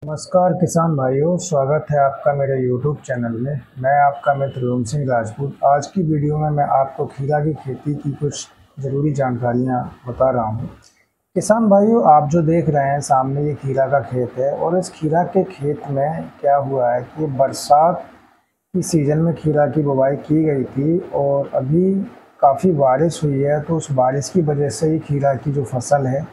नमस्कार किसान भाइयों, स्वागत है आपका मेरे YouTube चैनल में। मैं आपका मित्र ओम सिंह राजपूत। आज की वीडियो में मैं आपको खीरा की खेती की कुछ ज़रूरी जानकारियां बता रहा हूं। किसान भाइयों, आप जो देख रहे हैं सामने, ये खीरा का खेत है और इस खीरा के खेत में क्या हुआ है कि बरसात की सीज़न में खीरा की बुवाई की गई थी और अभी काफ़ी बारिश हुई है, तो उस बारिश की वजह से ही खीरा की जो फसल है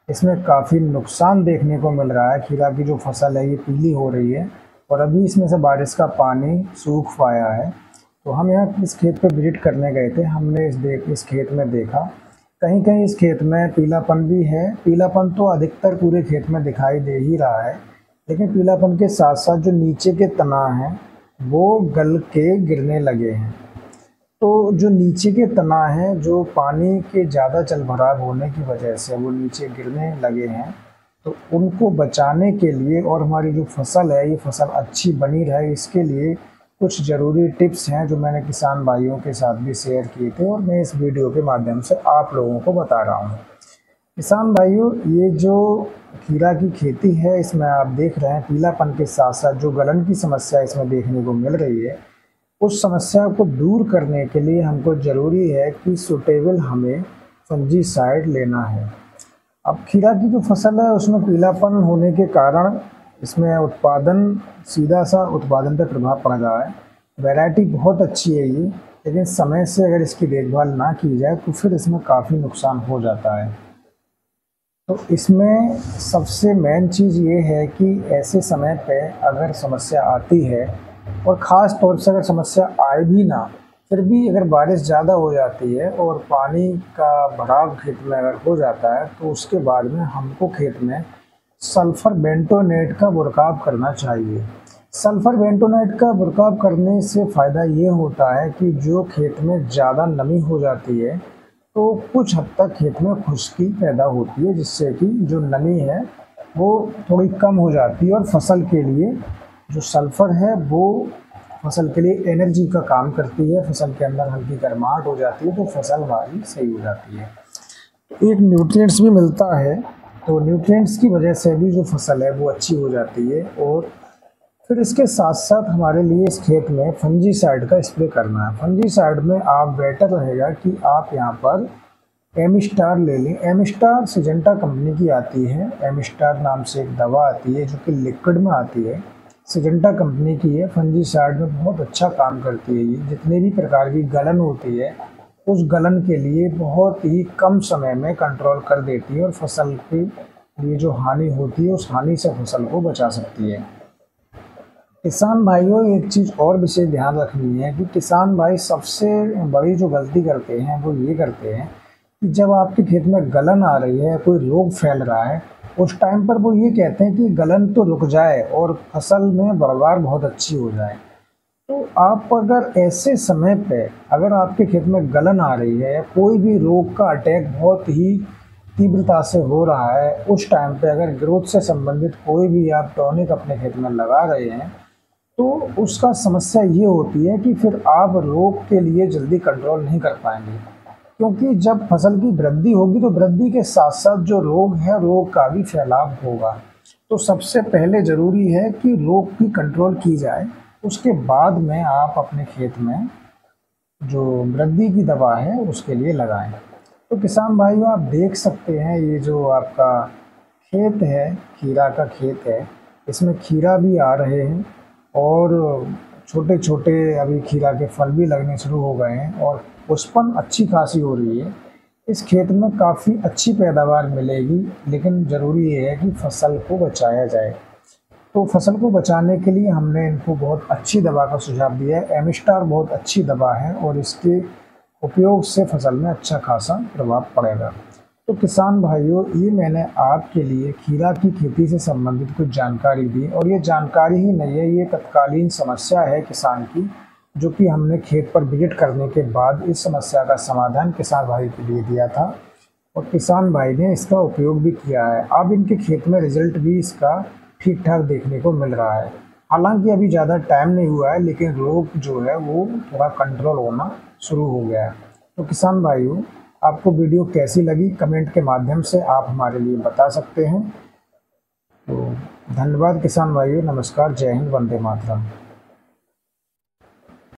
इसमें काफ़ी नुकसान देखने को मिल रहा है। खीरा की जो फसल है ये पीली हो रही है और अभी इसमें से बारिश का पानी सूख पाया है। तो हम यहाँ इस खेत पे विजिट करने गए थे। हमने इस खेत में देखा कहीं कहीं इस खेत में पीलापन भी है। पीलापन तो अधिकतर पूरे खेत में दिखाई दे ही रहा है, लेकिन पीलापन के साथ साथ जो नीचे के तना हैं वो गल के गिरने लगे हैं। तो जो नीचे के तना हैं, जो पानी के ज़्यादा जल भराव होने की वजह से वो नीचे गिरने लगे हैं, तो उनको बचाने के लिए और हमारी जो फसल है ये फसल अच्छी बनी रहे, इसके लिए कुछ ज़रूरी टिप्स हैं जो मैंने किसान भाइयों के साथ भी शेयर किए थे और मैं इस वीडियो के माध्यम से आप लोगों को बता रहा हूँ। किसान भाइयों, ये जो खीरा की खेती है इसमें आप देख रहे हैं पीलापन के साथ साथ जो गलन की समस्या इसमें देखने को मिल रही है, उस समस्या को दूर करने के लिए हमको ज़रूरी है कि सूटेबल हमें फंजीसाइड लेना है। अब खीरा की जो फसल है उसमें पीलापन होने के कारण इसमें उत्पादन, सीधा सा उत्पादन पर प्रभाव पड़ रहा है। वैरायटी बहुत अच्छी है ये, लेकिन समय से अगर इसकी देखभाल ना की जाए तो फिर इसमें काफ़ी नुकसान हो जाता है। तो इसमें सबसे मेन चीज़ ये है कि ऐसे समय पे अगर समस्या आती है और ख़ास तौर से अगर समस्या आए भी ना, फिर भी अगर बारिश ज़्यादा हो जाती है और पानी का भराव खेत में अगर हो जाता है, तो उसके बाद में हमको खेत में सल्फ़र बेंटोनेट का बुरकाव करना चाहिए। सल्फ़र बेंटोनेट का बुरकाव करने से फ़ायदा ये होता है कि जो खेत में ज़्यादा नमी हो जाती है तो कुछ हद तक खेत में खुश्की पैदा होती है, जिससे कि जो नमी है वो थोड़ी कम हो जाती है और फसल के लिए जो सल्फ़र है वो फसल के लिए एनर्जी का काम करती है। फसल के अंदर हल्की गर्माहट हो जाती है तो फसल हमारी सही हो जाती है। एक न्यूट्रिएंट्स भी मिलता है, तो न्यूट्रिएंट्स की वजह से भी जो फसल है वो अच्छी हो जाती है। और फिर इसके साथ साथ हमारे लिए इस खेत में फंजीसाइड का स्प्रे करना है। फंजीसाइड में आप बेटर रहेगा कि आप यहाँ पर एमिस्टार ले लें। एमिस्टार सिजेंटा कंपनी की आती है। एमिस्टार नाम से एक दवा आती है जो कि लिक्विड में आती है, सिजेंटा कंपनी की है। फंजीसाइड में बहुत अच्छा काम करती है ये। जितने भी प्रकार की गलन होती है उस गलन के लिए बहुत ही कम समय में कंट्रोल कर देती है और फसल की लिए जो हानि होती है उस हानि से फसल को बचा सकती है। किसान भाइयों, एक चीज़ और विशेष ध्यान रखनी है कि किसान भाई सबसे बड़ी जो गलती करते हैं वो ये करते हैं कि जब आपके खेत में गलन आ रही है, कोई रोग फैल रहा है, उस टाइम पर वो ये कहते हैं कि गलन तो रुक जाए और फसल में पैदावार बहुत अच्छी हो जाए। तो आप अगर ऐसे समय पे अगर आपके खेत में गलन आ रही है या कोई भी रोग का अटैक बहुत ही तीव्रता से हो रहा है, उस टाइम पे अगर ग्रोथ से संबंधित कोई भी आप टॉनिक अपने खेत में लगा रहे हैं, तो उसका समस्या ये होती है कि फिर आप रोग के लिए जल्दी कंट्रोल नहीं कर पाएंगे, क्योंकि जब फसल की वृद्धि होगी तो वृद्धि के साथ साथ जो रोग है, रोग का भी फैलाव होगा। तो सबसे पहले ज़रूरी है कि रोग की कंट्रोल की जाए, उसके बाद में आप अपने खेत में जो वृद्धि की दवा है उसके लिए लगाएं। तो किसान भाइयों, आप देख सकते हैं ये जो आपका खेत है, खीरा का खेत है, इसमें खीरा भी आ रहे हैं और छोटे छोटे अभी खीरा के फल भी लगने शुरू हो गए हैं और पुष्पन अच्छी खासी हो रही है। इस खेत में काफ़ी अच्छी पैदावार मिलेगी, लेकिन ज़रूरी ये है कि फसल को बचाया जाए। तो फसल को बचाने के लिए हमने इनको बहुत अच्छी दवा का सुझाव दिया है। एमिस्टार बहुत अच्छी दवा है और इसके उपयोग से फसल में अच्छा खासा प्रभाव पड़ेगा। तो किसान भाइयों, ये मैंने आपके लिए खीरा की खेती से संबंधित कुछ जानकारी दी और ये जानकारी ही नहीं है, ये तत्कालीन समस्या है किसान की, जो कि हमने खेत पर विजिट करने के बाद इस समस्या का समाधान किसान भाई के लिए दिया था और किसान भाई ने इसका उपयोग भी किया है। अब इनके खेत में रिजल्ट भी इसका ठीक ठाक देखने को मिल रहा है। हालांकि अभी ज़्यादा टाइम नहीं हुआ है, लेकिन रोग जो है वो थोड़ा कंट्रोल होना शुरू हो गया है। तो किसान भाइयों, आपको वीडियो कैसी लगी कमेंट के माध्यम से आप हमारे लिए बता सकते हैं। तो धन्यवाद किसान भाइयों, नमस्कार, जय हिंद, वंदे मातरम।